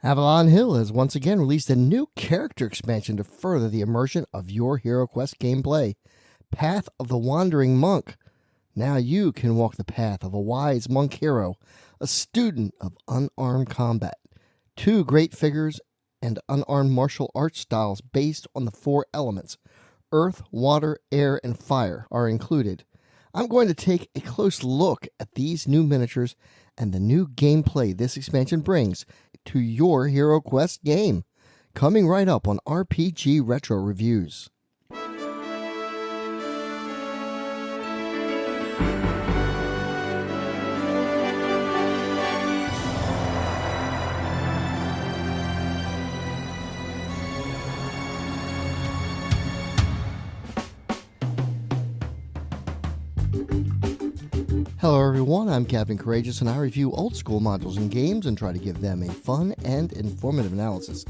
Avalon Hill has once again released a new character expansion to further the immersion of your HeroQuest gameplay. Path of the Wandering Monk. Now you can walk the path of a wise monk hero, a student of unarmed combat. Two great figures and unarmed martial arts styles based on the four elements, earth, water, air, and fire, are included. I'm going to take a close look at these new miniatures and the new gameplay this expansion brings to your HeroQuest game. Coming right up on RPG Retro Reviews. Hello everyone, I'm Captain Courageous and I review old school modules and games and try to give them a fun and informative analysis.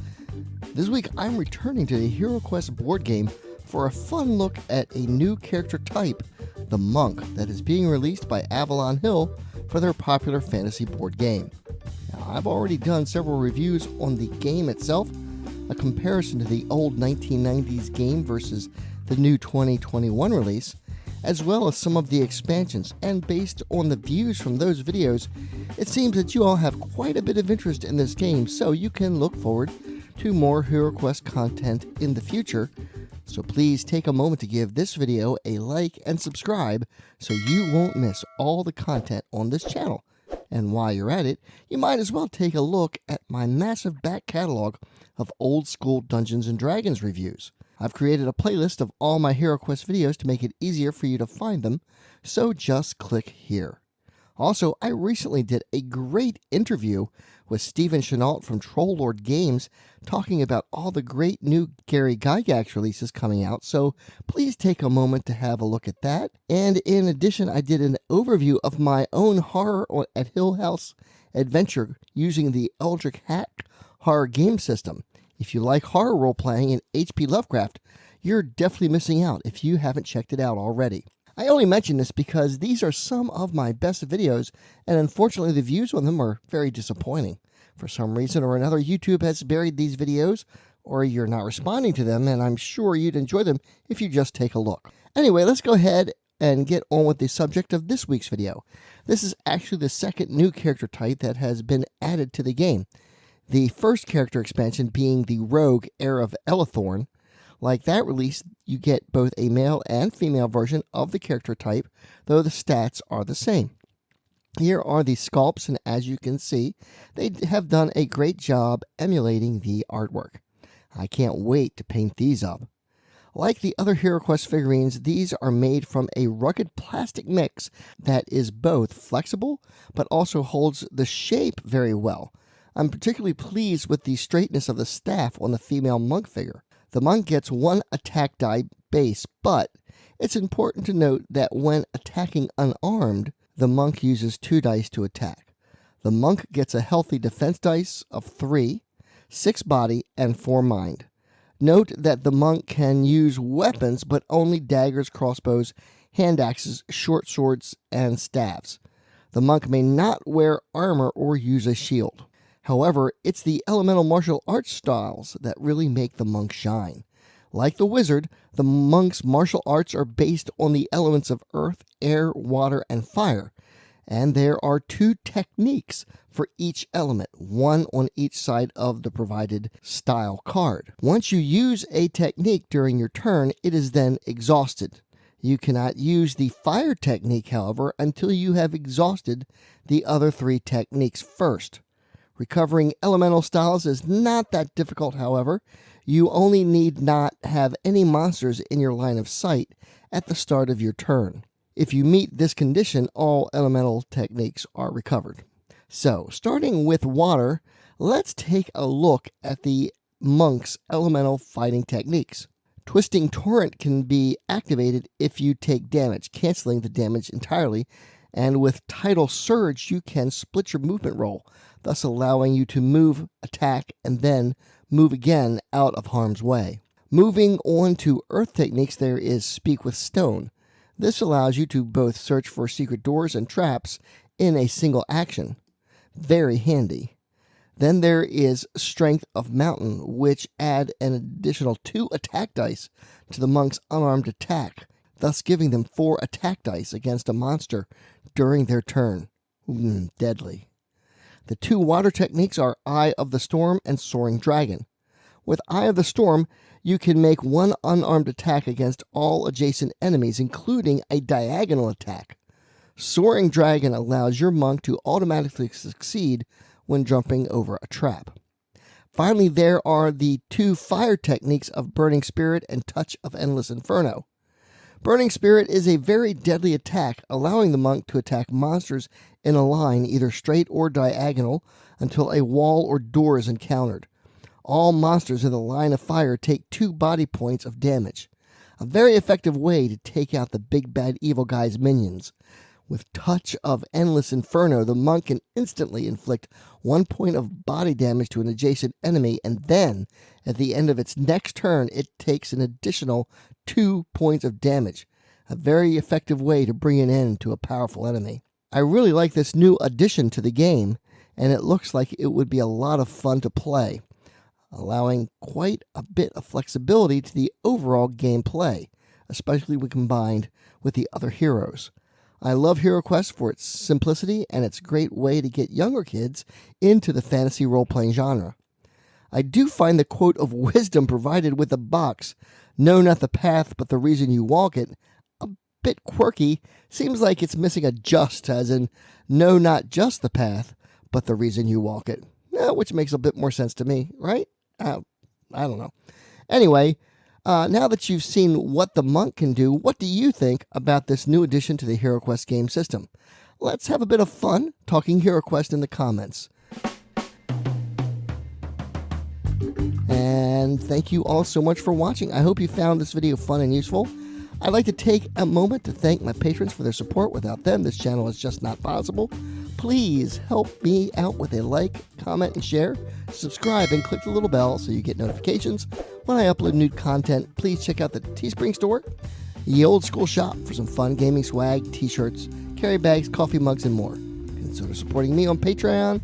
This week I'm returning to the HeroQuest board game for a fun look at a new character type, the Monk, that is being released by Avalon Hill for their popular fantasy board game. Now, I've already done several reviews on the game itself, a comparison to the old 1990s game versus the new 2021 release, as well as some of the expansions, and based on the views from those videos, it seems that you all have quite a bit of interest in this game, so you can look forward to more HeroQuest content in the future. So please take a moment to give this video a like and subscribe so you won't miss all the content on this channel. And while you're at it, you might as well take a look at my massive back catalog of old school Dungeons & Dragons reviews. I've created a playlist of all my HeroQuest videos to make it easier for you to find them, so just click here. Also, I recently did a great interview with Steven Chenault from Trollord Games talking about all the great new Gary Gygax releases coming out, so please take a moment to have a look at that. And in addition, I did an overview of my own horror at Hill House adventure using the Eldritch Hack horror game system. If you like horror role-playing in H.P. Lovecraft, you're definitely missing out if you haven't checked it out already. I only mention this because these are some of my best videos, and unfortunately the views on them are very disappointing. For some reason or another, YouTube has buried these videos, or you're not responding to them, and I'm sure you'd enjoy them if you just take a look. Anyway, let's go ahead and get on with the subject of this week's video. This is actually the second new character type that has been added to the game. The first character expansion being the Rogue Heir of Elithorn. Like that release, you get both a male and female version of the character type, though the stats are the same. Here are the sculpts, and as you can see, they have done a great job emulating the artwork. I can't wait to paint these up. Like the other HeroQuest figurines, these are made from a rugged plastic mix that is both flexible, but also holds the shape very well. I'm particularly pleased with the straightness of the staff on the female monk figure. The monk gets one attack die base, but it's important to note that when attacking unarmed, the monk uses 2 dice to attack. The monk gets a healthy defense dice of 3, 6 body, and 4 mind. Note that the monk can use weapons, but only daggers, crossbows, hand axes, short swords, and staves. The monk may not wear armor or use a shield. However, it's the elemental martial arts styles that really make the monk shine. Like the wizard, the monk's martial arts are based on the elements of earth, air, water, and fire. And there are 2 techniques for each element, one on each side of the provided style card. Once you use a technique during your turn, it is then exhausted. You cannot use the fire technique, however, until you have exhausted the other 3 techniques first. Recovering elemental styles is not that difficult, however. You only need not have any monsters in your line of sight at the start of your turn. If you meet this condition, all elemental techniques are recovered. So, starting with water, let's take a look at the monk's elemental fighting techniques. Twisting Torrent can be activated if you take damage, canceling the damage entirely, and with Tidal Surge you can split your movement roll, thus allowing you to move, attack, and then move again out of harm's way. Moving on to earth techniques, there is Speak with Stone. This allows you to both search for secret doors and traps in a single action. Very handy. Then there is Strength of Mountain, which add an additional 2 attack dice to the monk's unarmed attack, thus giving them 4 attack dice against a monster during their turn. Deadly. The 2 water techniques are Eye of the Storm and Soaring Dragon. With Eye of the Storm, you can make 1 unarmed attack against all adjacent enemies, including a diagonal attack. Soaring Dragon allows your monk to automatically succeed when jumping over a trap. Finally, there are the 2 fire techniques of Burning Spirit and Touch of Endless Inferno. Burning Spirit is a very deadly attack, allowing the monk to attack monsters in a line, either straight or diagonal, until a wall or door is encountered. All monsters in the line of fire take 2 body points of damage. A very effective way to take out the big bad evil guy's minions. With Touch of Endless Inferno, the monk can instantly inflict 1 point of body damage to an adjacent enemy, and then, at the end of its next turn, it takes an additional 2 points of damage. A very effective way to bring an end to a powerful enemy. I really like this new addition to the game, and it looks like it would be a lot of fun to play, allowing quite a bit of flexibility to the overall gameplay, especially when combined with the other heroes. I love Heroquest for its simplicity and its great way to get younger kids into the fantasy role-playing genre. I do find the quote of wisdom provided with the box, "Know not the path, but the reason you walk it," a bit quirky. Seems like it's missing a just, as in, know not just the path, but the reason you walk it. Which makes a bit more sense to me, right? I don't know. Anyway, now that you've seen what the monk can do, what do you think about this new addition to the Heroquest game system? Let's have a bit of fun talking Heroquest in the comments. And thank you all so much for watching. I hope you found this video fun and useful. I'd like to take a moment to thank my patrons for their support. Without them, this channel is just not possible. Please help me out with a like, comment, and share. Subscribe and click the little bell so you get notifications when I upload new content. Please check out the Teespring store, the old school shop, for some fun gaming swag, t-shirts, carry bags, coffee mugs, and more. Consider supporting me on Patreon,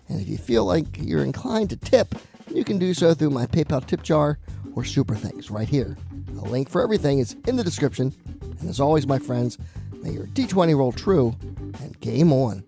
and if you feel like you're inclined to tip, you can do so through my PayPal tip jar or Super Thanks right here. A link for everything is in the description. And as always, my friends, may your D20 roll true and game on.